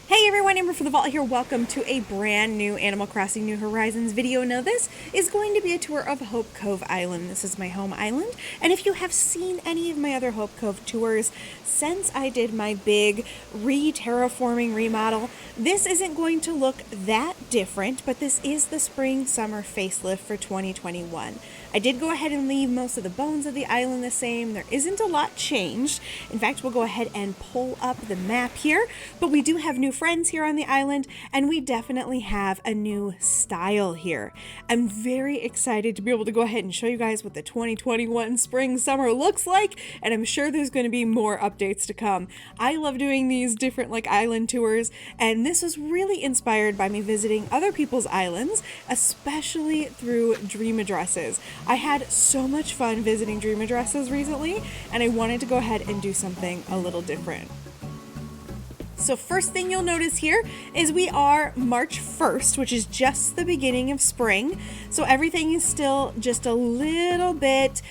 Hey everyone, AmberFrmThVault here. Welcome to a brand new Animal Crossing New Horizons video. Now this is going to be a tour of Hope Cove Island. This is my home island, and if you have seen any of my other Hope Cove tours since I did my big terraforming remodel, this isn't going to look that different, but this is the spring-summer facelift for 2021. I did go ahead and leave most of the bones of the island the same. There isn't a lot changed. In fact, we'll go ahead and pull up the map here, but we do have new friends here on the island, and we definitely have a new style here. I'm very excited to be able to go ahead and show you guys what the 2021 spring summer looks like, and I'm sure there's going to be more updates to come. I love doing these different island tours, and this was really inspired by me visiting other people's islands, especially through dream addresses. I had so much fun visiting dream addresses recently, and I wanted to go ahead and do something a little different. So first thing you'll notice here is we are March 1st, which is just the beginning of spring. So everything is still just a little bit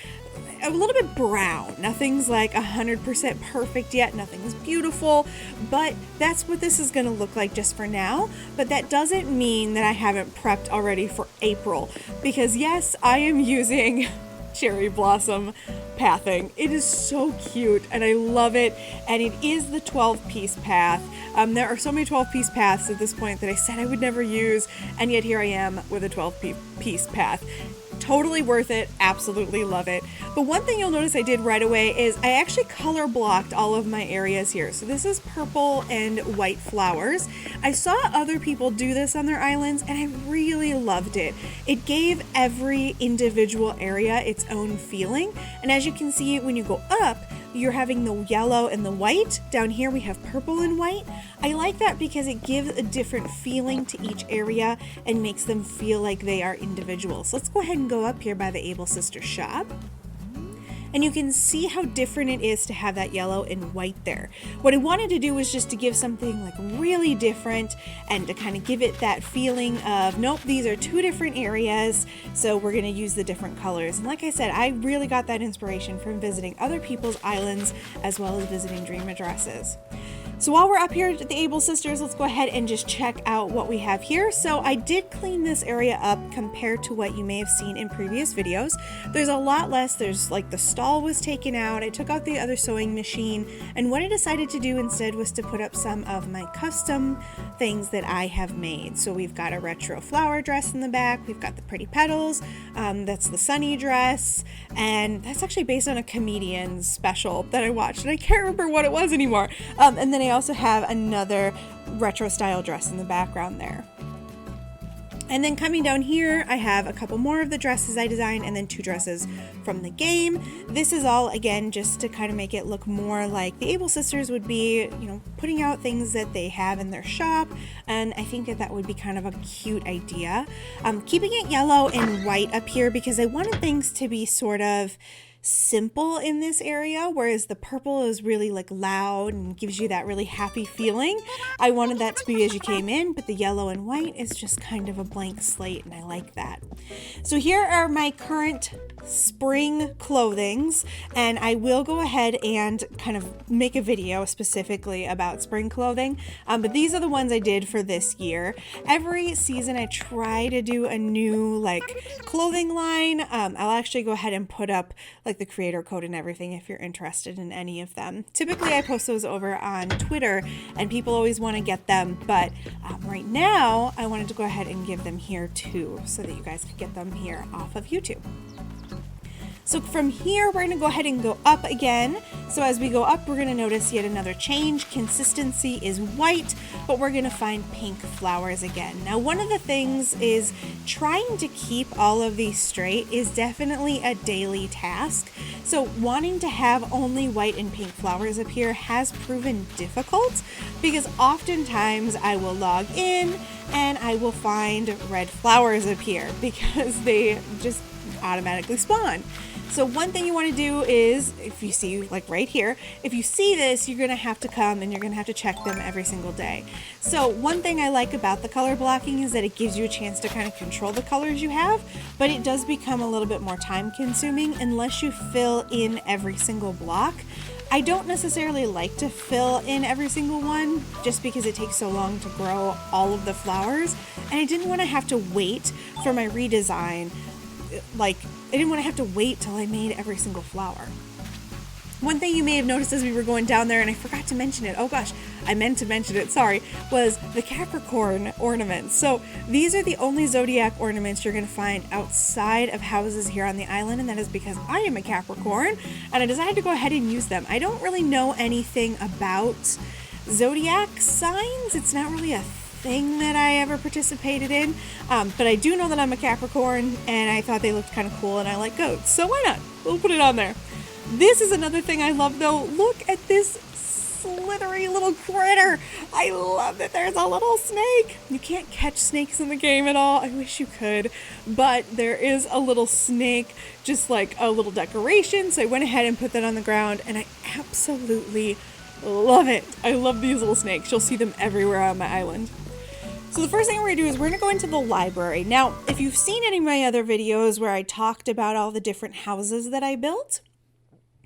brown. Nothing's like 100% perfect yet. Nothing's beautiful, but that's what this is going to look like just for now. But that doesn't mean that I haven't prepped already for April, because yes, I am using cherry blossom pathing. It is so cute and I love it, and it is the 12-piece path. There are so many 12-piece paths at this point that I said I would never use, and yet here I am with a 12-piece path. Totally worth it. Absolutely love it. But one thing you'll notice I did right away is I actually color blocked all of my areas here. So this is purple and white flowers. I saw other people do this on their islands, and I really loved it. It gave every individual area its own feeling. And as you can see, when you go up, you're having the yellow and the white. Down here we have purple and white. I like that because it gives a different feeling to each area and makes them feel like they are individuals. Let's go ahead and go up here by the Able Sisters shop. And you can see how different it is to have that yellow and white there. What I wanted to do was just to give something really different and to kind of give it that feeling of, nope, these are two different areas, so we're going to use the different colors. And like I said, I really got that inspiration from visiting other people's islands as well as visiting dream addresses. So while we're up here at the Able Sisters, let's go ahead and just check out what we have here. So I did clean this area up compared to what you may have seen in previous videos. There's a lot less. There's the stall was taken out. I took out the other sewing machine, and what I decided to do instead was to put up some of my custom things that I have made. So we've got a retro flower dress in the back. We've got the pretty petals. That's the sunny dress, and that's actually based on a comedian's special that I watched, and I can't remember what it was anymore. And then I also have another retro style dress in the background there. And then coming down here, I have a couple more of the dresses I designed, and then two dresses from the game. This is all, again, just to kind of make it look more like the Able Sisters would be, putting out things that they have in their shop, and I think that would be kind of a cute idea. Keeping it yellow and white up here because I wanted things to be sort of simple in this area, whereas the purple is really loud and gives you that really happy feeling. I wanted that to be as you came in, but the yellow and white is just kind of a blank slate, and I like that. So here are my current spring clothings, and I will go ahead and kind of make a video specifically about spring clothing, but these are the ones I did for this year. Every season I try to do a new clothing line. I'll actually go ahead and put up the creator code and everything if you're interested in any of them. Typically I post those over on Twitter, and people always want to get them, but right now I wanted to go ahead and give them here too, so that you guys could get them here off of YouTube. So from here, we're going to go ahead and go up again. So as we go up, we're going to notice yet another change. Consistency is white, but we're going to find pink flowers again. Now, one of the things is trying to keep all of these straight is definitely a daily task. So wanting to have only white and pink flowers up here has proven difficult, because oftentimes I will log in and I will find red flowers appear because they just automatically spawn. So one thing you want to do is, if you see right here, if you see this, you're going to have to come and you're going to have to check them every single day. So one thing I like about the color blocking is that it gives you a chance to kind of control the colors you have, but it does become a little bit more time consuming unless you fill in every single block. I don't necessarily like to fill in every single one just because it takes so long to grow all of the flowers, and I didn't want to have to wait for my redesign. Like, I didn't want to have to wait till I made every single flower. One thing you may have noticed as we were going down there, and I forgot to mention it, oh gosh, I meant to mention it, sorry, was the Capricorn Ornament. So these are the only zodiac ornaments you're going to find outside of houses here on the island, and that is because I am a Capricorn, and I decided to go ahead and use them. I don't really know anything about zodiac signs. It's not really a thing that I ever participated in, but I do know that I'm a Capricorn, and I thought they looked kind of cool, and I like goats, so why not? We'll put it on there. This is another thing I love though. Look at this slithery little critter. I love that there's a little snake. You can't catch snakes in the game at all. I wish you could, but there is a little snake, just like a little decoration. So I went ahead and put that on the ground, and I absolutely love it. I love these little snakes. You'll see them everywhere on my island. So the first thing we're going to do is we're going to go into the library. Now, if you've seen any of my other videos where I talked about all the different houses that I built,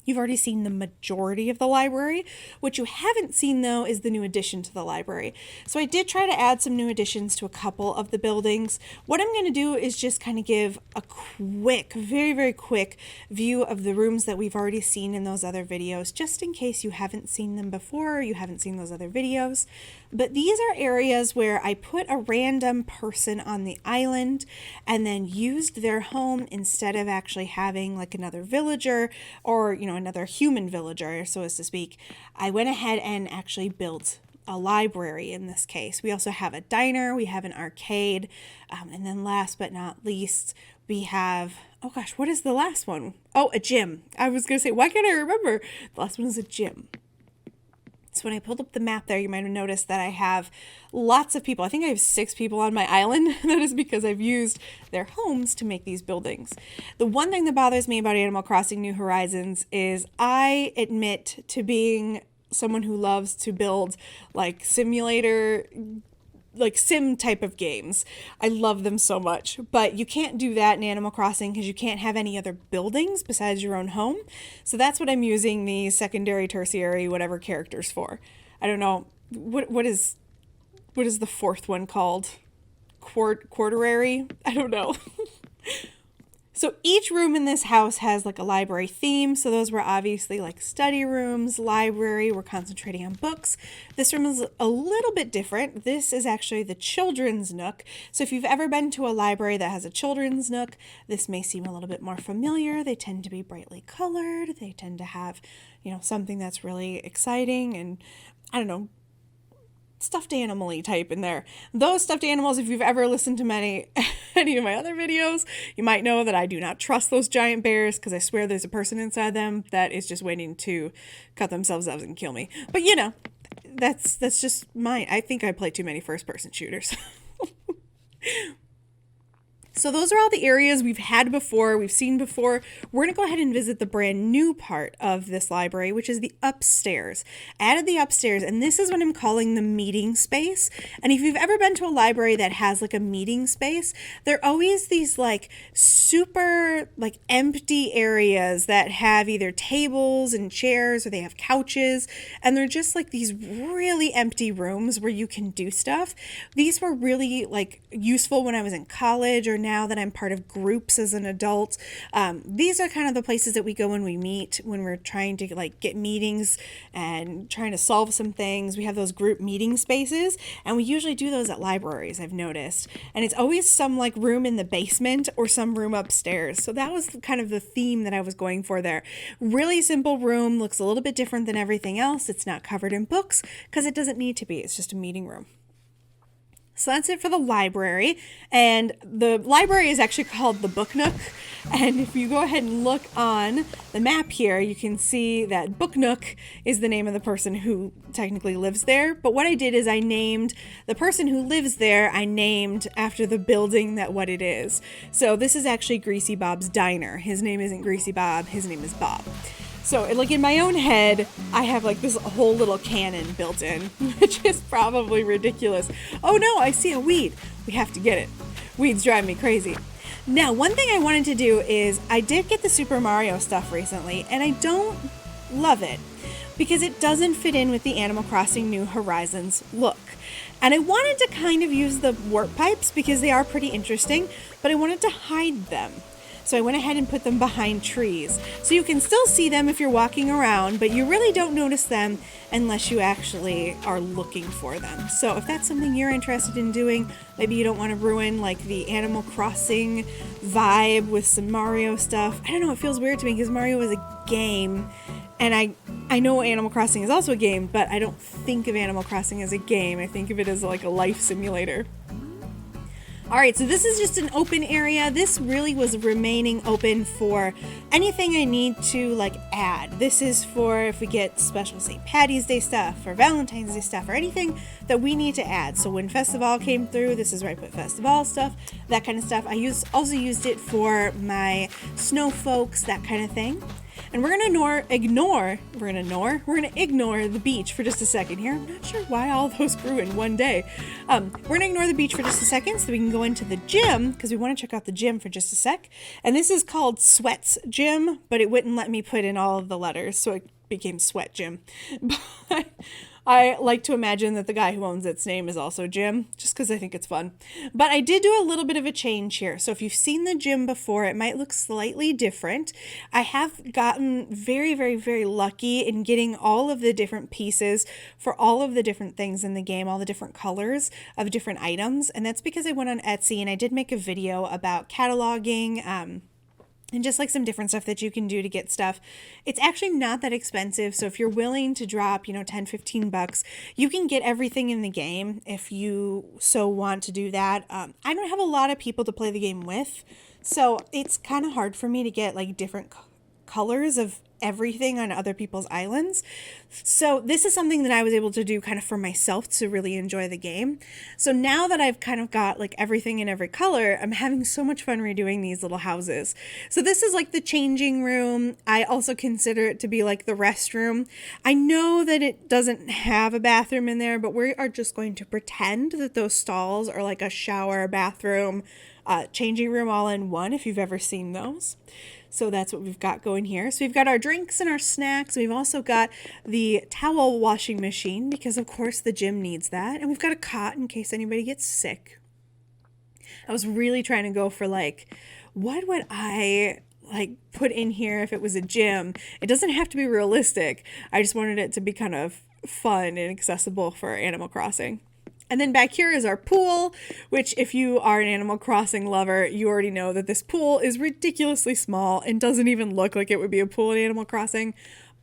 you've already seen the majority of the library. What you haven't seen, though, is the new addition to the library. So I did try to add some new additions to a couple of the buildings. What I'm going to do is just kind of give a quick, very, very quick view of the rooms that we've already seen in those other videos, just in case you haven't seen them before or you haven't seen those other videos. But these are areas where I put a random person on the island and then used their home instead of actually having like another villager or, another human villager, so as to speak. I went ahead and actually built a library in this case. We also have a diner, we have an arcade, and then last but not least, we have, oh gosh, what is the last one? Oh, a gym. I was going to say, why can't I remember? The last one is a gym. So when I pulled up the map there, you might have noticed that I have lots of people. I think I have 6 people on my island. That is because I've used their homes to make these buildings. The one thing that bothers me about Animal Crossing New Horizons is I admit to being someone who loves to build like sim type of games. I love them so much, but you can't do that in Animal Crossing because you can't have any other buildings besides your own home. So that's what I'm using the secondary, tertiary, whatever characters for. I don't know. What is the fourth one called? Quarterary? I don't know. So each room in this house has like a library theme. So those were obviously like study rooms, library. We're concentrating on books. This room is a little bit different. This is actually the children's nook. So if you've ever been to a library that has a children's nook, this may seem a little bit more familiar. They tend to be brightly colored. They tend to have, something that's really exciting and, I don't know, stuffed animal-y type in there. Those stuffed animals, if you've ever listened to any of my other videos, you might know that I do not trust those giant bears because I swear there's a person inside them that is just waiting to cut themselves up and kill me. But that's just mine. I think I play too many first-person shooters. So those are all the areas we've had before, we've seen before. We're going to go ahead and visit the brand new part of this library, which is the upstairs. I added the upstairs, and this is what I'm calling the meeting space. And if you've ever been to a library that has like a meeting space, there are always these like super like empty areas that have either tables and chairs or they have couches. And they're just like these really empty rooms where you can do stuff. These were really like useful when I was in college or now that I'm part of groups as an adult. These are kind of the places that we go when we meet, when we're trying to like get meetings and trying to solve some things. We have those group meeting spaces, and we usually do those at libraries, I've noticed. And it's always some like room in the basement or some room upstairs. So that was kind of the theme that I was going for there. Really simple room, looks a little bit different than everything else. It's not covered in books because it doesn't need to be. It's just a meeting room. So that's it for the library, and the library is actually called the Book Nook, and if you go ahead and look on the map here, you can see that Book Nook is the name of the person who technically lives there, but what I did is I named the person who lives there, I named after the building that what it is. So this is actually Greasy Bob's Diner. His name isn't Greasy Bob, his name is Bob. So like in my own head, I have like this whole little cannon built in, which is probably ridiculous. Oh no, I see a weed. We have to get it. Weeds drive me crazy. Now, one thing I wanted to do is I did get the Super Mario stuff recently, and I don't love it. because it doesn't fit in with the Animal Crossing New Horizons look. And I wanted to kind of use the warp pipes because they are pretty interesting, but I wanted to hide them. So I went ahead and put them behind trees. So you can still see them if you're walking around, but you really don't notice them unless you actually are looking for them. So if that's something you're interested in doing, maybe you don't want to ruin like the Animal Crossing vibe with some Mario stuff. I don't know, it feels weird to me because Mario is a game, and I know Animal Crossing is also a game, but I don't think of Animal Crossing as a game. I think of it as like a life simulator. Alright, so this is just an open area. This really was remaining open for anything I need to like add. This is for if we get special St. Patty's Day stuff or Valentine's Day stuff or anything that we need to add. So when Festival came through, this is where I put Festival stuff, that kind of stuff. I also used it for my snow folks, that kind of thing. And we're gonna ignore the beach for just a second here. I'm not sure why all those grew in one day. We're gonna ignore the beach for just a second so we can go into the gym because we want to check out the gym for just a sec. And this is called Sweat's Gym, but it wouldn't let me put in all of the letters, so it became Sweat Gym. But I like to imagine that the guy who owns its name is also Jim, just because I think it's fun. But I did do a little bit of a change here. So if you've seen the gym before, it might look slightly different. I have gotten very, very, very lucky in getting all of the different pieces for all of the different things in the game, all the different colors of different items. And that's because I went on Etsy and I did make a video about cataloging, and just like some different stuff that you can do to get stuff. It's actually not that expensive. So if you're willing to drop, $10-15, you can get everything in the game if you so want to do that. I don't have a lot of people to play the game with, so it's kind of hard for me to get like different colors of everything on other people's islands. So this is something that I was able to do kind of for myself to really enjoy the game. So now that I've kind of got like everything in every color, I'm having so much fun redoing these little houses. So this is like the changing room. I also consider it to be like the restroom. I know that it doesn't have a bathroom in there, but we are just going to pretend that those stalls are like a shower, bathroom, changing room all in one, if you've ever seen those. So that's what we've got going here. So we've got our drinks and our snacks. We've also got the towel washing machine because of course the gym needs that. And we've got a cot in case anybody gets sick. I was really trying to go for like, what would I like put in here if it was a gym? It doesn't have to be realistic. I just wanted it to be kind of fun and accessible for Animal Crossing. And then back here is our pool, which if you are an Animal Crossing lover, you already know that this pool is ridiculously small and doesn't even look like it would be a pool in Animal Crossing.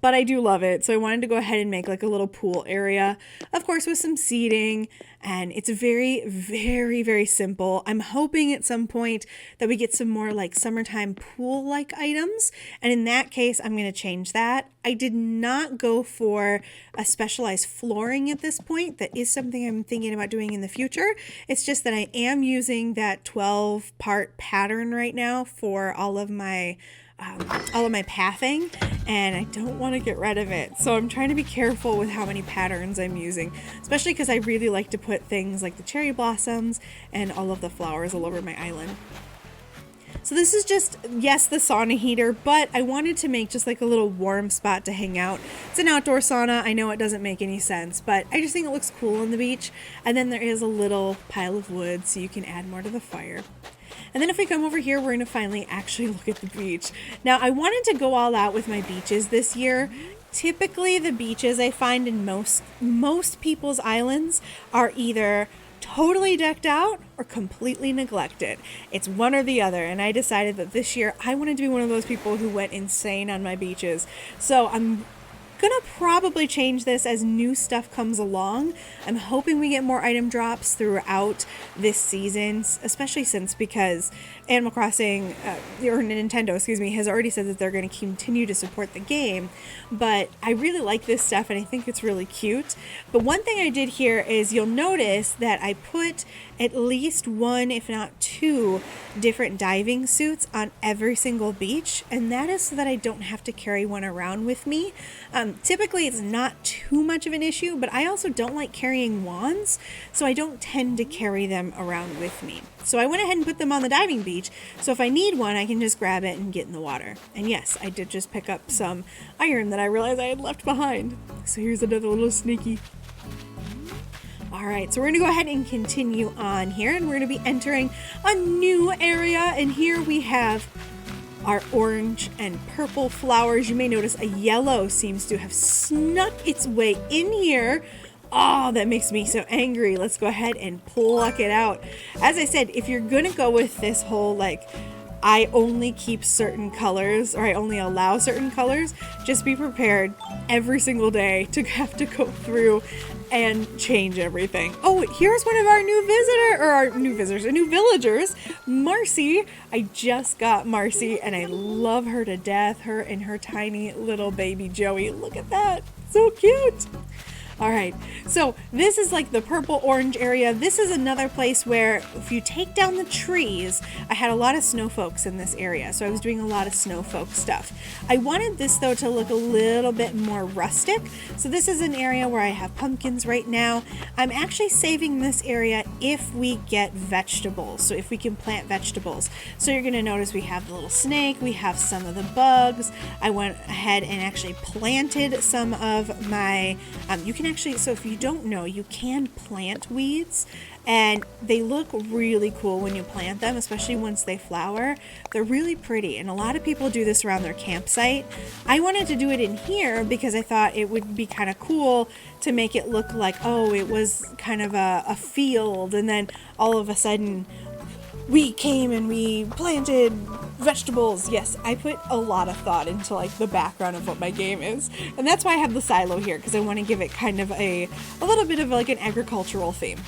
But I do love it, so I wanted to go ahead and make like a little pool area, of course with some seating, and it's very, very, very simple. I'm hoping at some point that we get some more like summertime pool-like items, and in that case, I'm going to change that. I did not go for a specialized flooring at this point. That is something I'm thinking about doing in the future. It's just that I am using that 12-part pattern right now for all of my pathing, and I don't want to get rid of it. So I'm trying to be careful with how many patterns I'm using, especially because I really like to put things like the cherry blossoms and all of the flowers all over my island. So this is just, yes, the sauna heater, but I wanted to make just like a little warm spot to hang out. It's an outdoor sauna. I know it doesn't make any sense, but I just think it looks cool on the beach. And then there is a little pile of wood so you can add more to the fire. And then if we come over here, we're going to finally actually look at the beach. Now, I wanted to go all out with my beaches this year. Typically, the beaches I find in most people's islands are either totally decked out or completely neglected. It's one or the other, and I decided that this year I wanted to be one of those people who went insane on my beaches. So I'm gonna probably change this as new stuff comes along. I'm hoping we get more item drops throughout this season, especially because Animal Crossing, or Nintendo, has already said that they're going to continue to support the game. But I really like this stuff and I think it's really cute. But one thing I did here is you'll notice that I put at least one, if not two, different diving suits on every single beach, and that is so that I don't have to carry one around with me. Typically it's not too much of an issue, but I also don't like carrying wands, so I don't tend to carry them around with me. So I went ahead and put them on the diving beach, so if I need one, I can just grab it and get in the water. And yes, I did just pick up some iron that I realized I had left behind. So here's another little sneaky. All right, so we're gonna go ahead and continue on here, and we're gonna be entering a new area, and here we have our orange and purple flowers. You may notice a yellow seems to have snuck its way in here. Oh, that makes me so angry. Let's go ahead and pluck it out. As I said, if you're gonna go with this whole like, I only keep certain colors, or I only allow certain colors, just be prepared every single day to have to go through and change everything. Oh, here's one of our new villagers, Marcy. I just got Marcy and I love her to death, her and her tiny little baby Joey. Look at that, so cute. All right, so this is like the purple orange area. This is another place where if you take down the trees, I had a lot of snow folks in this area, so I was doing a lot of snow folk stuff. I wanted this though to look a little bit more rustic, so this is an area where I have pumpkins right now. I'm actually saving this area if we get vegetables, so if we can plant vegetables. So you're gonna notice we have the little snake, we have some of the bugs. I went ahead and actually planted some of my, you can actually, so if you don't know, you can plant weeds and they look really cool when you plant them, especially once they flower. They're really pretty, and a lot of people do this around their campsite. I wanted to do it in here because I thought it would be kind of cool to make it look like, oh, it was kind of a field, and then all of a sudden we came and we planted vegetables. Yes, I put a lot of thought into like the background of what my game is, and that's why I have the silo here, because I want to give it kind of a little bit of like an agricultural theme.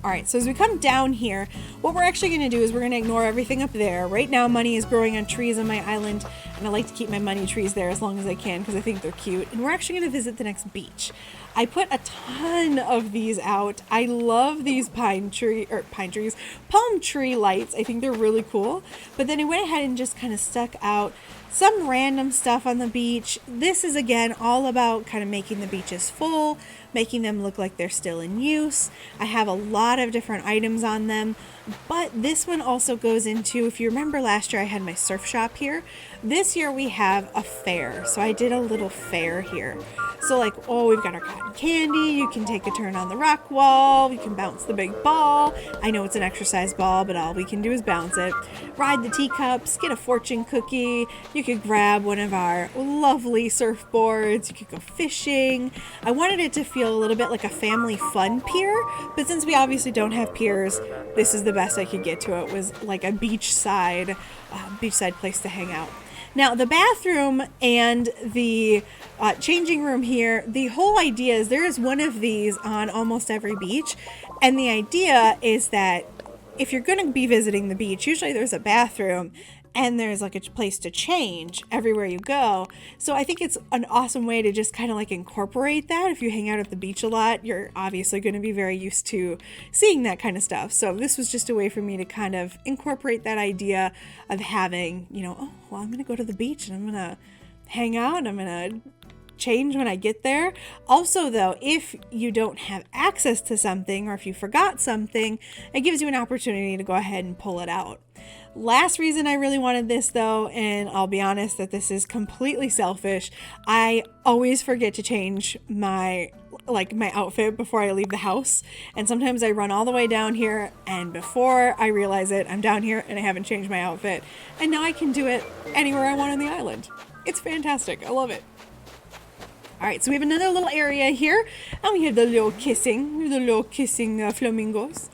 All right, so as we come down here, what we're actually going to do is we're going to ignore everything up there. Right now, money is growing on trees on my island, and I like to keep my money trees there as long as I can because I think they're cute. And we're actually going to visit the next beach. I put a ton of these out. I love these palm tree lights. I think they're really cool. But then I went ahead and just kind of stuck out some random stuff on the beach. This is again all about kind of making the beaches full, making them look like they're still in use. I have a lot of different items on them, but this one also goes into, if you remember last year I had my surf shop here. This year we have a fair, so I did a little fair here. So like, oh, we've got our cotton candy, you can take a turn on the rock wall, you can bounce the big ball. I know it's an exercise ball, but all we can do is bounce it. Ride the teacups, get a fortune cookie, you could grab one of our lovely surfboards, you could go fishing. I wanted it to feel a little bit like a family fun pier, but since we obviously don't have piers, this is the best I could get to it, was like a beachside place to hang out. Now, the bathroom and the changing room here, the whole idea is there is one of these on almost every beach. And the idea is that if you're going to be visiting the beach, usually there's a bathroom and there's like a place to change everywhere you go. So I think it's an awesome way to just kind of like incorporate that. If you hang out at the beach a lot, you're obviously going to be very used to seeing that kind of stuff. So this was just a way for me to kind of incorporate that idea of having, you know, oh, well, I'm going to go to the beach and I'm going to hang out and I'm going to change when I get there. Also though, if you don't have access to something or if you forgot something, it gives you an opportunity to go ahead and pull it out. Last reason I really wanted this though, and I'll be honest that this is completely selfish, I always forget to change my outfit before I leave the house, and sometimes I run all the way down here and before I realize it, I'm down here and I haven't changed my outfit, and now I can do it anywhere I want on the island. It's fantastic. I love it. All right, so we have another little area here, and we have the little kissing flamingos.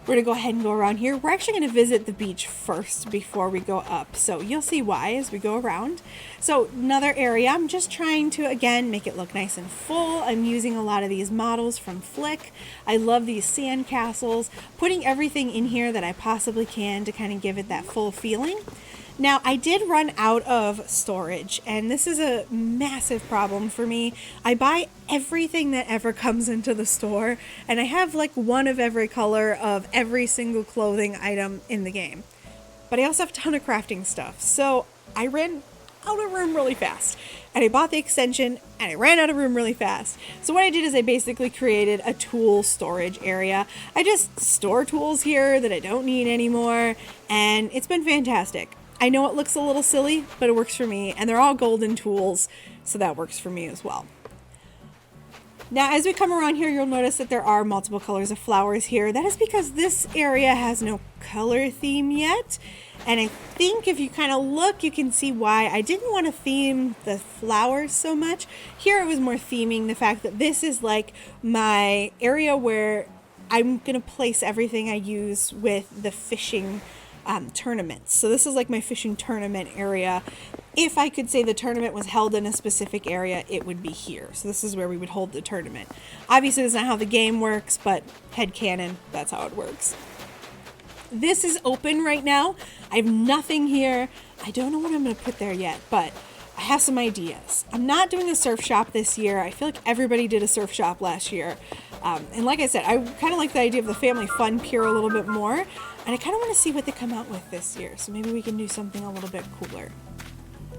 We're gonna go ahead and go around here. We're actually gonna visit the beach first before we go up. So you'll see why as we go around. So another area, I'm just trying to, again, make it look nice and full. I'm using a lot of these models from Flick. I love these sand castles, putting everything in here that I possibly can to kind of give it that full feeling. Now, I did run out of storage, and this is a massive problem for me. I buy everything that ever comes into the store, and I have like one of every color of every single clothing item in the game. But I also have a ton of crafting stuff. So I ran out of room really fast. And I bought the extension and I ran out of room really fast. So what I did is I basically created a tool storage area. I just store tools here that I don't need anymore, and it's been fantastic. I know it looks a little silly, but it works for me, and they're all golden tools, so that works for me as well. Now, as we come around here, you'll notice that there are multiple colors of flowers here. That is because this area has no color theme yet. And I think if you kind of look, you can see why I didn't want to theme the flowers so much. Here it was more theming the fact that this is like my area where I'm going to place everything I use with the fishing tournaments. So this is like my fishing tournament area. If I could say the tournament was held in a specific area, it would be here. So this is where we would hold the tournament. Obviously, that's not how the game works, but headcanon, that's how it works. This is open right now. I have nothing here. I don't know what I'm going to put there yet, but I have some ideas. I'm not doing a surf shop this year. I feel like everybody did a surf shop last year. And like I said, I kind of like the idea of the family fun pier a little bit more. And I kind of want to see what they come out with this year. So maybe we can do something a little bit cooler.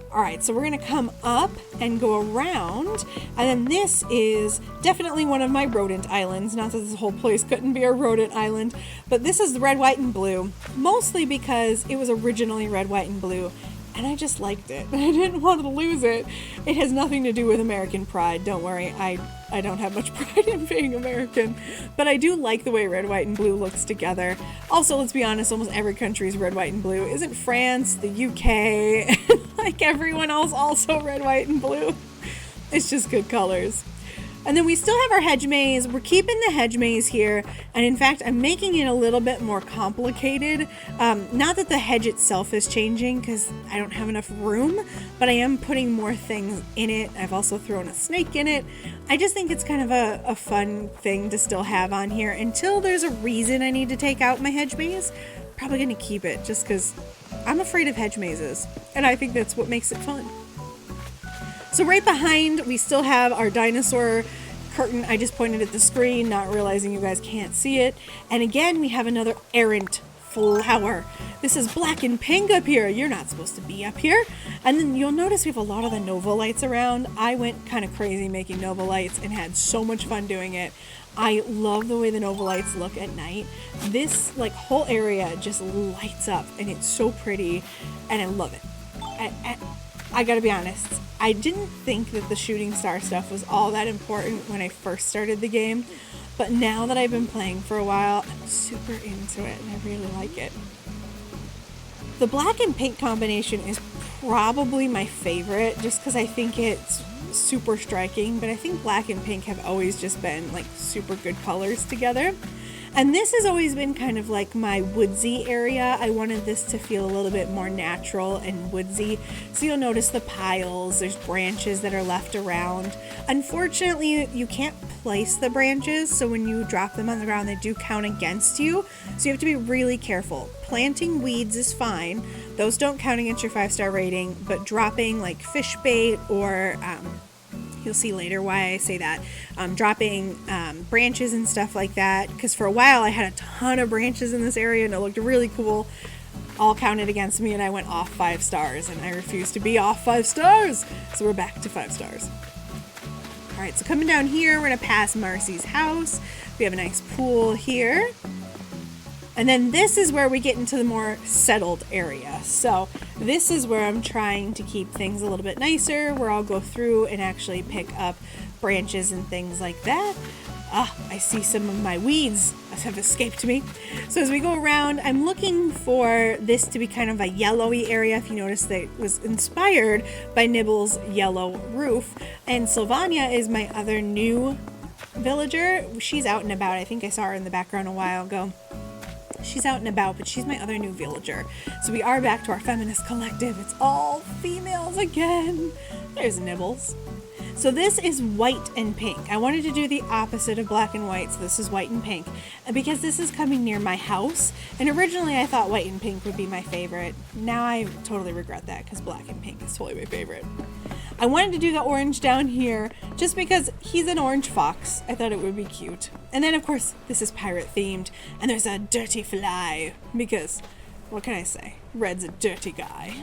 All right, so we're going to come up and go around. And then this is definitely one of my rodent islands. Not that this whole place couldn't be a rodent island. But this is red, white, and blue. Mostly because it was originally red, white, and blue. And I just liked it. I didn't want to lose it. It has nothing to do with American pride. Don't worry, I don't have much pride in being American. But I do like the way red, white, and blue looks together. Also, let's be honest, almost every country is red, white, and blue. Isn't France, the UK, like everyone else also red, white, and blue? It's just good colors. And then we still have our hedge maze. We're keeping the hedge maze here. And in fact, I'm making it a little bit more complicated. Not that the hedge itself is changing because I don't have enough room, but I am putting more things in it. I've also thrown a snake in it. I just think it's kind of a fun thing to still have on here until there's a reason I need to take out my hedge maze. Probably going to keep it just because I'm afraid of hedge mazes. And I think that's what makes it fun. So right behind, we still have our dinosaur curtain. I just pointed at the screen, not realizing you guys can't see it. And again, we have another errant flower. This is black and pink up here. You're not supposed to be up here. And then you'll notice we have a lot of the Nova lights around. I went kind of crazy making Nova lights and had so much fun doing it. I love the way the Nova lights look at night. This like whole area just lights up and it's so pretty and I love it. I gotta be honest, I didn't think that the shooting star stuff was all that important when I first started the game, but now that I've been playing for a while, I'm super into it and I really like it. The black and pink combination is probably my favorite just because I think it's super striking, but I think black and pink have always just been like super good colors together. And this has always been kind of like my woodsy area. I wanted this to feel a little bit more natural and woodsy. So you'll notice the piles, there's branches that are left around. Unfortunately, you can't place the branches, so when you drop them on the ground, they do count against you. So you have to be really careful. Planting weeds is fine. Those don't count against your 5-star rating, but dropping like fish bait or you'll see later why I say that. Dropping branches and stuff like that. Because for a while I had a ton of branches in this area and it looked really cool. All counted against me and I went off 5 stars. And I refused to be off 5 stars. So we're back to 5 stars. Alright, so coming down here, we're going to pass Marcy's house. We have a nice pool here. And then this is where we get into the more settled area. So this is where I'm trying to keep things a little bit nicer, where I'll go through and actually pick up branches and things like that. I see some of my weeds have escaped me. So as we go around, I'm looking for this to be kind of a yellowy area. If you notice, that it was inspired by Nibble's yellow roof. And Sylvania is my other new villager. She's out and about. I think I saw her in the background a while ago. She's out and about, but she's my other new villager. So we are back to our feminist collective. It's all females again. There's Nibbles. So this is white and pink. I wanted to do the opposite of black and white, so this is white and pink. And because this is coming near my house, and originally I thought white and pink would be my favorite. Now I totally regret that because black and pink is totally my favorite. I wanted to do the orange down here just because he's an orange fox. I thought it would be cute. And then of course this is pirate themed and there's a dirty fly because what can I say? Red's a dirty guy.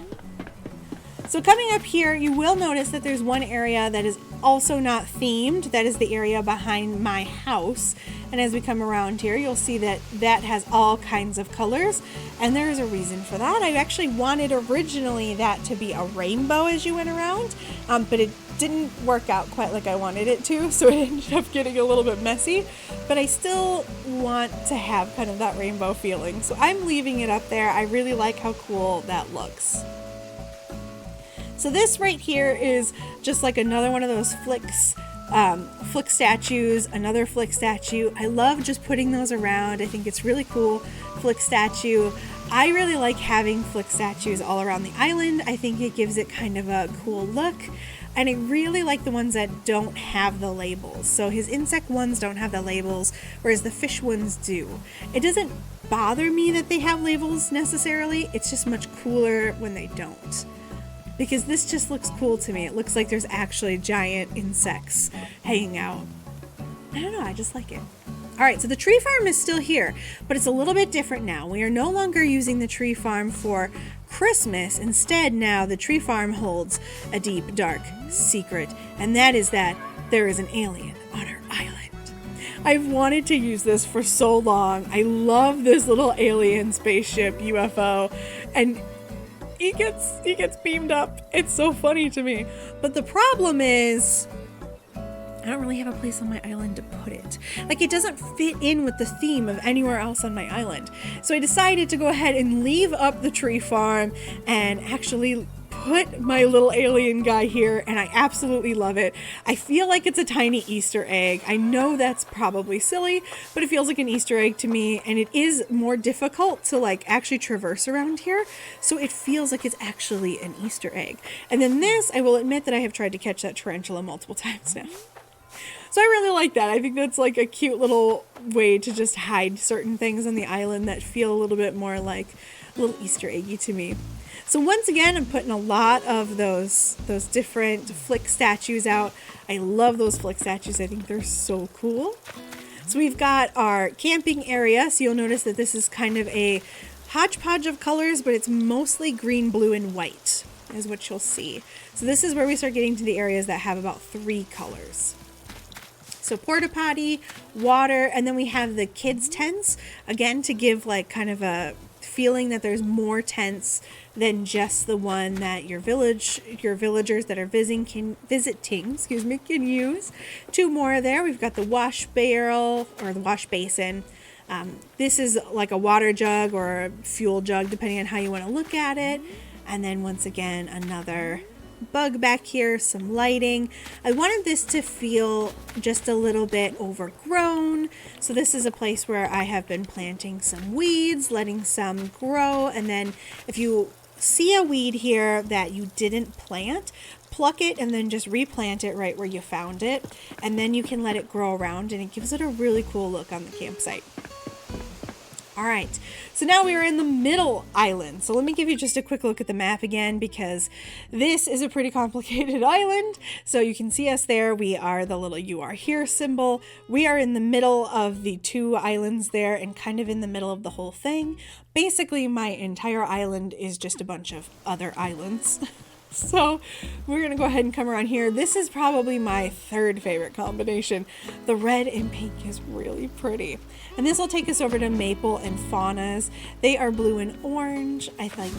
So coming up here, you will notice that there's one area that is also not themed. That is the area behind my house. And as we come around here, you'll see that that has all kinds of colors. And there is a reason for that. I actually wanted originally that to be a rainbow as you went around, but it didn't work out quite like I wanted it to, so it ended up getting a little bit messy, but I still want to have kind of that rainbow feeling, so I'm leaving it up there. I really like how cool that looks. So this right here is just like another one of those flick statues, another flick statue. I love just putting those around. I think it's really cool. Flick statue. I really like having flick statues all around the island. I think it gives it kind of a cool look. And I really like the ones that don't have the labels. So his insect ones don't have the labels, whereas the fish ones do. It doesn't bother me that they have labels necessarily. It's just much cooler when they don't. Because this just looks cool to me. It looks like there's actually giant insects hanging out. I don't know, I just like it. All right, so the tree farm is still here, but it's a little bit different now. We are no longer using the tree farm for Christmas. Instead, now the tree farm holds a deep, dark secret, and that is that there is an alien on our island. I've wanted to use this for so long. I love this little alien spaceship UFO, and he gets beamed up. It's so funny to me. But the problem is, I don't really have a place on my island to put it. Like, it doesn't fit in with the theme of anywhere else on my island. So I decided to go ahead and leave up the tree farm and actually put my little alien guy here, and I absolutely love it. I feel like it's a tiny Easter egg. I know that's probably silly, but it feels like an Easter egg to me, and it is more difficult to like actually traverse around here, so it feels like it's actually an Easter egg. And then this, I will admit that I have tried to catch that tarantula multiple times now. So I really like that. I think that's like a cute little way to just hide certain things on the island that feel a little bit more like a little Easter eggy to me. So once again, I'm putting a lot of those different flick statues out. I love those flick statues. I think they're so cool. So we've got our camping area. So you'll notice that this is kind of a hodgepodge of colors, but it's mostly green, blue, and white is what you'll see. So this is where we start getting to the areas that have about 3 colors. So porta potty, water, and then we have the kids' tents, again, to give like kind of a feeling that there's more tents than just the one that your villagers that are visiting can use. 2 more there. We've got the wash barrel or the wash basin. This is like a water jug or a fuel jug, depending on how you want to look at it. And then once again, another bug back here, some lighting. I wanted this to feel just a little bit overgrown. So this is a place where I have been planting some weeds, letting some grow. And then if you see a weed here that you didn't plant, pluck it and then just replant it right where you found it. And then you can let it grow around, and it gives it a really cool look on the campsite. All right, so now we are in the middle island. So let me give you just a quick look at the map again, because this is a pretty complicated island. So you can see us there. We are the little "you are here" symbol. We are in the middle of the 2 islands there, and kind of in the middle of the whole thing. Basically, my entire island is just a bunch of other islands. So we're going to go ahead and come around here. This is probably my 3rd favorite combination. The red and pink is really pretty. And this will take us over to Maple and Fauna's. They are blue and orange. I like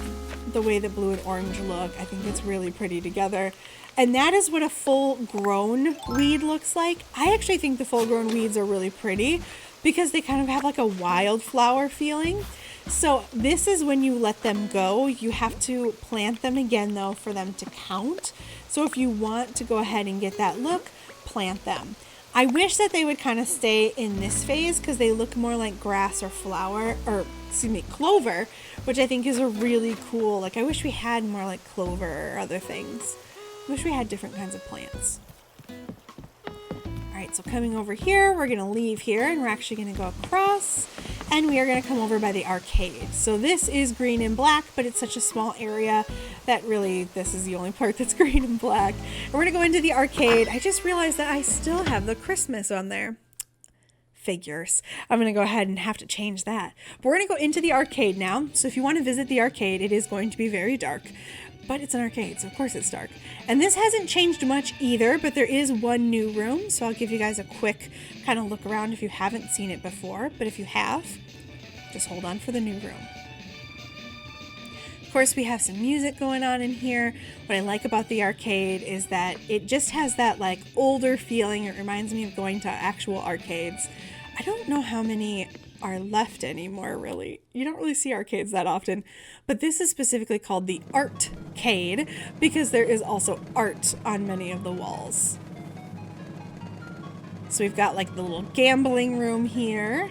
the way that blue and orange look. I think it's really pretty together. And that is what a full-grown weed looks like. I actually think the full-grown weeds are really pretty because they kind of have like a wildflower feeling. So this is when you let them go. You have to plant them again, though, for them to count. So if you want to go ahead and get that look, plant them. I wish that they would kind of stay in this phase because they look more like grass or clover, which I think is a really cool, like I wish we had more like clover or other things. I wish we had different kinds of plants. All right, so coming over here, we're going to leave here and we're actually going to go across. And we are going to come over by the arcade. So this is green and black, but it's such a small area that really this is the only part that's green and black. And we're going to go into the arcade. I just realized that I still have the Christmas on there. Figures. I'm going to go ahead and have to change that. But we're going to go into the arcade now. So if you want to visit the arcade, it is going to be very dark. but it's an arcade, so of course it's dark. And this hasn't changed much either, but there is one new room, so I'll give you guys a quick kind of look around if you haven't seen it before, but if you have, just hold on for the new room. Of course, we have some music going on in here. What I like about the arcade is that it just has that like older feeling. It reminds me of going to actual arcades. I don't know how many are left anymore, really. You don't really see arcades that often, but this is specifically called the Artcade because there is also art on many of the walls. So we've got like the little gambling room here.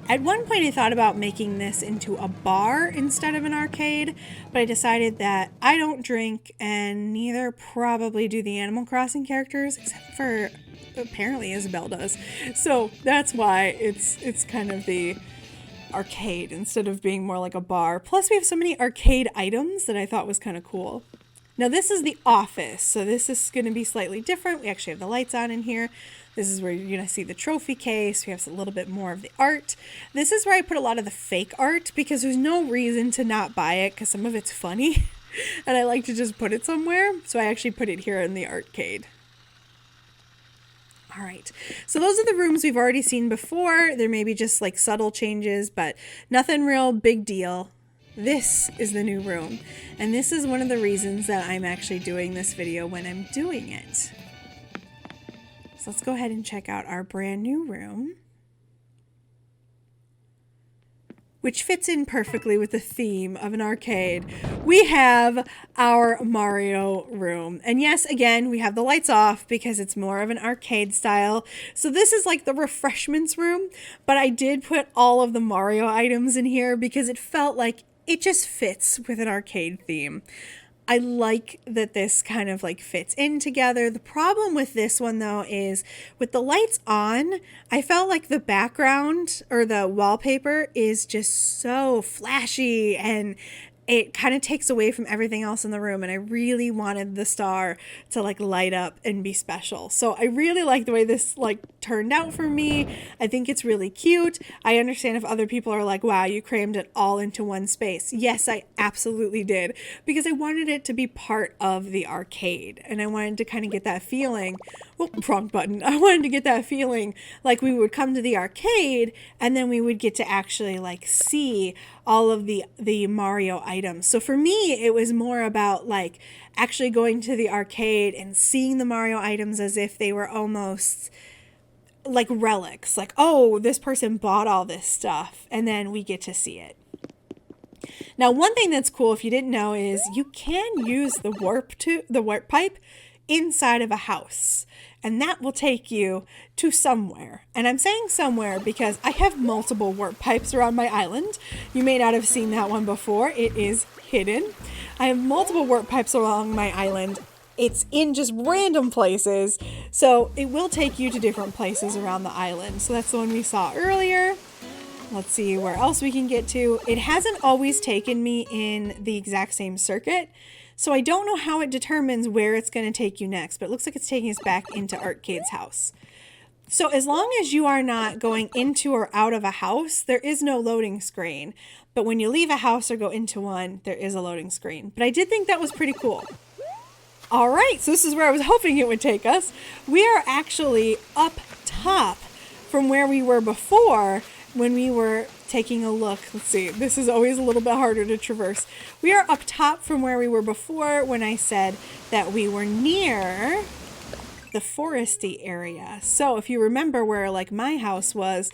At one point I thought about making this into a bar instead of an arcade, but I decided that I don't drink and neither probably do the Animal Crossing characters, except for apparently Isabel does. So that's why it's kind of the arcade instead of being more like a bar. Plus we have so many arcade items that I thought was kind of cool. Now this is the office, so this is going to be slightly different. We actually have the lights on in here. This is where you're going to see the trophy case. We have a little bit more of the art. This is where I put a lot of the fake art because there's no reason to not buy it because some of it's funny and I like to just put it somewhere. So I actually put it here in the arcade. All right, so those are the rooms we've already seen before. There may be just like subtle changes, but nothing real big deal. This is the new room, and this is one of the reasons that I'm actually doing this video when I'm doing it. So let's go ahead and check out our brand new room, which fits in perfectly with the theme of an arcade. We have our Mario room. And yes, again, we have the lights off because it's more of an arcade style. So this is like the refreshments room, but I did put all of the Mario items in here because it felt like it just fits with an arcade theme. I like that this kind of like fits in together. The problem with this one though is with the lights on, I felt like the background or the wallpaper is just so flashy and it kind of takes away from everything else in the room, and I really wanted the star to like light up and be special. So I really like the way this like turned out for me. I think it's really cute. I understand if other people are like, wow, you crammed it all into one space. Yes, I absolutely did, because I wanted it to be part of the arcade and I wanted to kind of get that feeling. Oh, wrong button. I wanted to get that feeling like we would come to the arcade and then we would get to actually like see all of the Mario items. So for me, it was more about like actually going to the arcade and seeing the Mario items as if they were almost like relics. Like, oh, this person bought all this stuff and then we get to see it. Now, one thing that's cool, if you didn't know, is you can use the warp pipe inside of a house, and that will take you to somewhere. And I'm saying somewhere because I have multiple warp pipes around my island. You may not have seen that one before. It is hidden. I have multiple warp pipes along my island. It's in just random places, so it will take you to different places around the island. So that's the one we saw earlier. Let's see where else we can get to. It hasn't always taken me in the exact same circuit, so I don't know how it determines where it's going to take you next, but it looks like it's taking us back into Arcade's house. So as long as you are not going into or out of a house, there is no loading screen. But when you leave a house or go into one, there is a loading screen. But I did think that was pretty cool. All right, so this is where I was hoping it would take us. We are actually up top from where we were before when we were taking a look. Let's see, this is always a little bit harder to traverse. We are up top from where we were before when I said that we were near the foresty area. So if you remember where like my house was,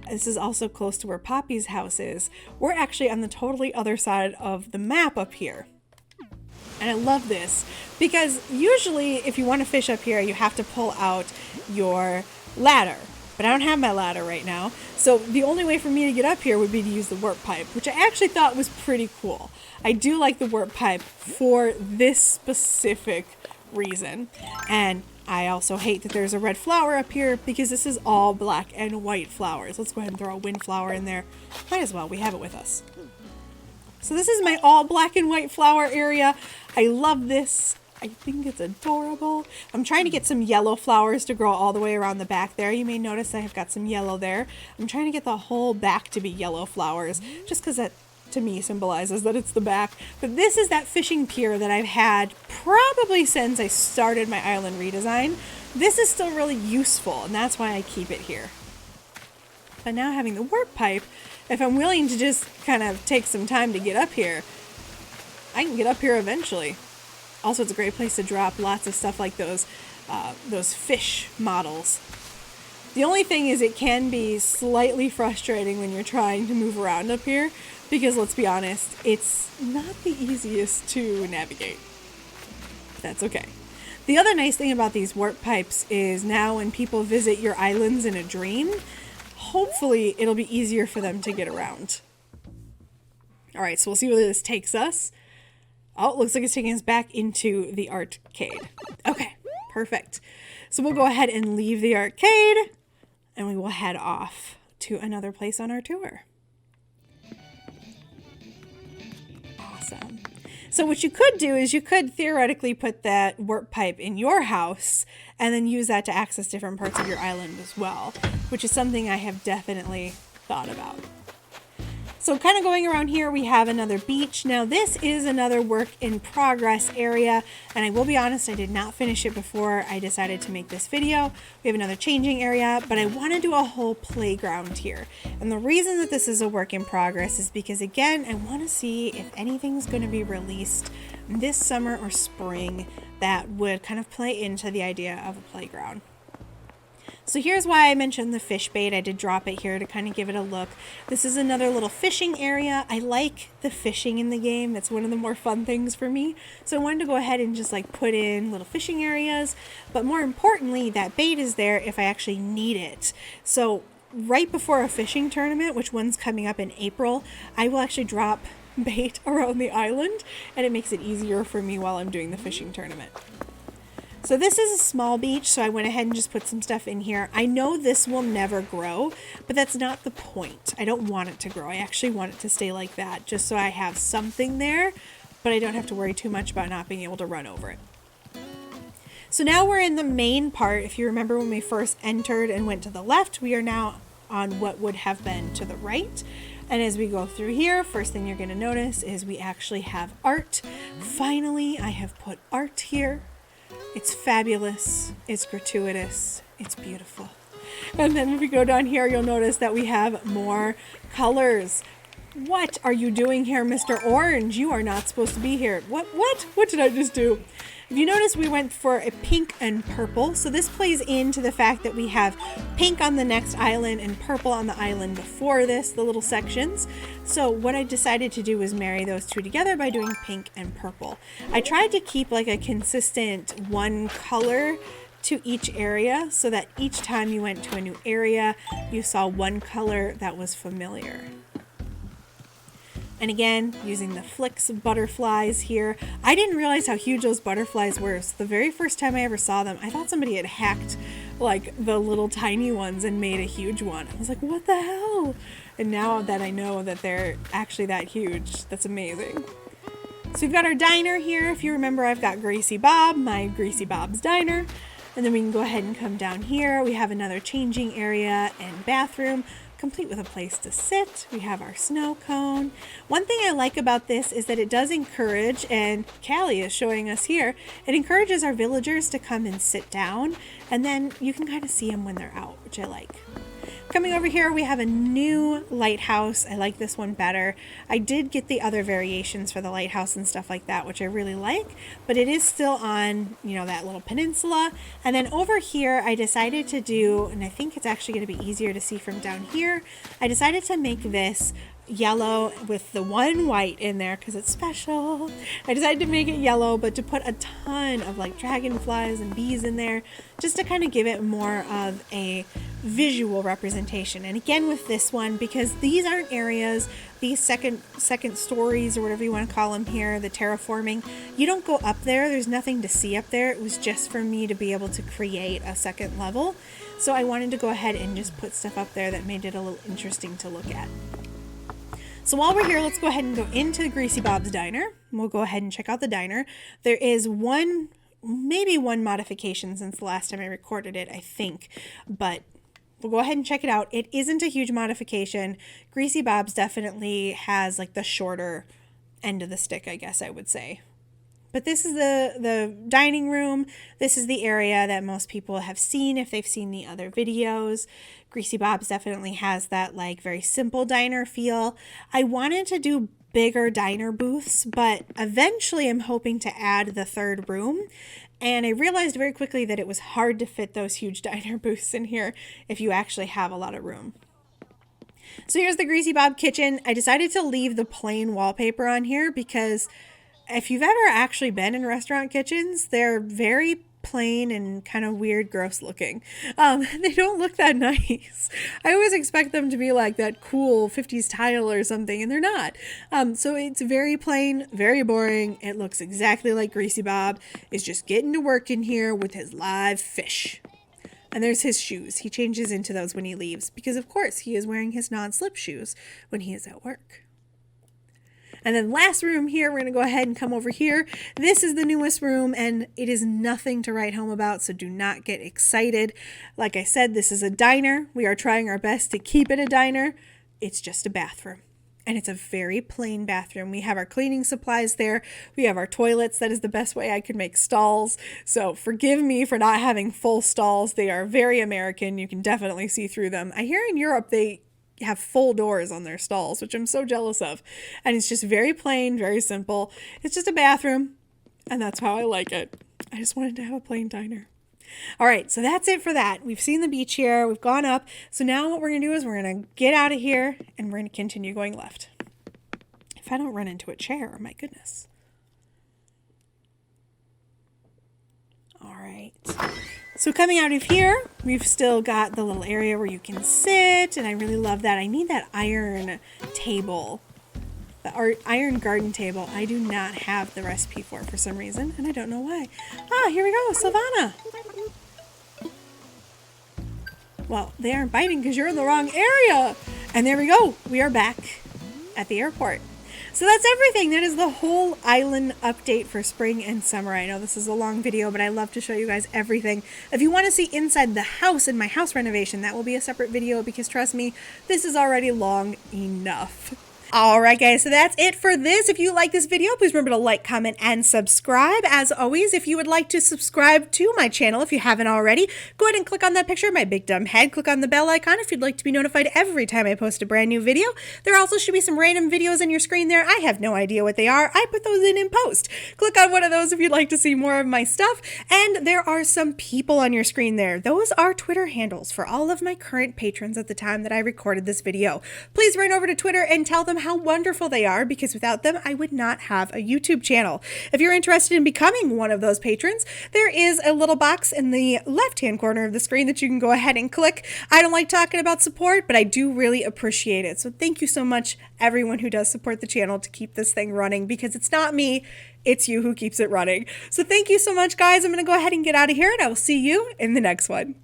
this is also close to where Poppy's house is. We're actually on the totally other side of the map up here. And I love this because usually if you want to fish up here, you have to pull out your ladder. But I don't have my ladder right now. So the only way for me to get up here would be to use the warp pipe, which I actually thought was pretty cool. I do like the warp pipe for this specific reason. And I also hate that there's a red flower up here because this is all black and white flowers. Let's go ahead and throw a windflower in there. Might as well, we have it with us. So this is my all black and white flower area. I love this. I think it's adorable. I'm trying to get some yellow flowers to grow all the way around the back there. You may notice I have got some yellow there. I'm trying to get the whole back to be yellow flowers just because that to me symbolizes that it's the back. But this is that fishing pier that I've had probably since I started my island redesign. This is still really useful, and that's why I keep it here. But now having the warp pipe, if I'm willing to just kind of take some time to get up here, I can get up here eventually. Also, it's a great place to drop lots of stuff like those fish models. The only thing is it can be slightly frustrating when you're trying to move around up here because, let's be honest, it's not the easiest to navigate. That's okay. The other nice thing about these warp pipes is now when people visit your islands in a dream, hopefully it'll be easier for them to get around. All right, so we'll see where this takes us. Oh, it looks like it's taking us back into the arcade. Okay, perfect. So we'll go ahead and leave the arcade and we will head off to another place on our tour. Awesome. So what you could do is you could theoretically put that warp pipe in your house and then use that to access different parts of your island as well, which is something I have definitely thought about. So kind of going around here, we have another beach. Now this is another work in progress area, and I will be honest, I did not finish it before I decided to make this video. We have another changing area, but I want to do a whole playground here. And the reason that this is a work in progress is because, again, I want to see if anything's going to be released this summer or spring that would kind of play into the idea of a playground. So here's why I mentioned the fish bait. I did drop it here to kind of give it a look. This is another little fishing area. I like the fishing in the game. That's one of the more fun things for me. So I wanted to go ahead and just like put in little fishing areas. But more importantly, that bait is there if I actually need it. So right before a fishing tournament, which one's coming up in April, I will actually drop bait around the island, and it makes it easier for me while I'm doing the fishing tournament. So this is a small beach, so I went ahead and just put some stuff in here. I know this will never grow, but that's not the point. I don't want it to grow. I actually want it to stay like that, just so I have something there, but I don't have to worry too much about not being able to run over it. So now we're in the main part. If you remember when we first entered and went to the left, we are now on what would have been to the right. And as we go through here, first thing you're going to notice is we actually have art. Finally, I have put art here. It's fabulous, it's gratuitous, it's beautiful. And then if we go down here, you'll notice that we have more colors. What are you doing here, Mr. Orange? You are not supposed to be here. What did I just do? If you notice, we went for a pink and purple. So this plays into the fact that we have pink on the next island and purple on the island before this, the little sections. So what I decided to do was marry those two together by doing pink and purple. I tried to keep like a consistent one color to each area so that each time you went to a new area, you saw one color that was familiar. And again, using the Flicks butterflies here. I didn't realize how huge those butterflies were. So the very first time I ever saw them, I thought somebody had hacked like the little tiny ones and made a huge one. I was like, what the hell? And now that I know that they're actually that huge, that's amazing. So we've got our diner here. If you remember, I've got Greasy Bob, my Greasy Bob's Diner. And then we can go ahead and come down here. We have another changing area and bathroom, complete with a place to sit. We have our snow cone. One thing I like about this is that it does encourage, and Callie is showing us here, it encourages our villagers to come and sit down, and then you can kind of see them when they're out, which I like. Coming over here, we have a new lighthouse. I like this one better. I did get the other variations for the lighthouse and stuff like that, which I really like, but it is still on, you know, that little peninsula. And then over here, I decided to do, and I think it's actually going to be easier to see from down here, I decided to make this yellow with the one white in there because it's special. I decided to make it yellow, but to put a ton of like dragonflies and bees in there just to kind of give it more of a visual representation. And again with this one, because these aren't areas, these second stories or whatever you want to call them here, the terraforming, you don't go up there. There's nothing to see up there. It was just for me to be able to create a second level. So I wanted to go ahead and just put stuff up there that made it a little interesting to look at. So while we're here, let's go ahead and go into Greasy Bob's Diner. We'll go ahead and check out the diner. There is maybe one modification since the last time I recorded it, I think. But we'll go ahead and check it out. It isn't a huge modification. Greasy Bob's definitely has like the shorter end of the stick, I guess I would say. But this is the dining room. This is the area that most people have seen if they've seen the other videos. Greasy Bob's definitely has that like very simple diner feel. I wanted to do bigger diner booths, but eventually I'm hoping to add the third room. And I realized very quickly that it was hard to fit those huge diner booths in here if you actually have a lot of room. So here's the Greasy Bob Kitchen. I decided to leave the plain wallpaper on here because if you've ever actually been in restaurant kitchens, they're very plain and kind of weird, gross looking. They don't look that nice. I always expect them to be like that cool 50s tile or something, and they're not. So it's very plain, very boring. It looks exactly like Greasy Bob is just getting to work in here with his live fish. And there's his shoes. He changes into those when he leaves because, of course, he is wearing his non-slip shoes when he is at work. And then last room here, we're going to go ahead and come over here. This is the newest room, and it is nothing to write home about, so do not get excited. Like I said, this is a diner. We are trying our best to keep it a diner. It's just a bathroom. And it's a very plain bathroom. We have our cleaning supplies there. We have our toilets. That is the best way I could make stalls. So forgive me for not having full stalls. They are very American. You can definitely see through them. I hear in Europe they have full doors on their stalls, which I'm so jealous of. And it's just very plain, very simple. It's just a bathroom, and that's how I like it. I just wanted to have a plain diner. All right, so that's it for that. We've seen the beach here. We've gone up. So now what we're going to do is we're going to get out of here, and we're going to continue going left. If I don't run into a chair, my goodness. All right. So coming out of here, we've still got the little area where you can sit, and I really love that. I need that iron table, the iron garden table. I do not have the recipe for some reason, and I don't know why. Ah, here we go, Savannah. Well, they aren't biting because you're in the wrong area. And there we go. We are back at the airport. So that's everything. That is the whole island update for spring and summer. I know this is a long video, but I love to show you guys everything. If you want to see inside the house and my house renovation, that will be a separate video because trust me, this is already long enough. Alright guys, so that's it for this. If you like this video, please remember to like, comment, and subscribe. As always, if you would like to subscribe to my channel, if you haven't already, go ahead and click on that picture of my big dumb head. Click on the bell icon if you'd like to be notified every time I post a brand new video. There also should be some random videos on your screen there. I have no idea what they are. I put those in post. Click on one of those if you'd like to see more of my stuff. And there are some people on your screen there. Those are Twitter handles for all of my current patrons at the time that I recorded this video. Please run over to Twitter and tell them how wonderful they are, because without them I would not have a YouTube channel. If you're interested in becoming one of those patrons, there is a little box in the left-hand corner of the screen that you can go ahead and click. I don't like talking about support, but I do really appreciate it. So thank you so much, everyone who does support the channel to keep this thing running, because it's not me, it's you who keeps it running. So thank you so much, guys. I'm going to go ahead and get out of here, and I will see you in the next one.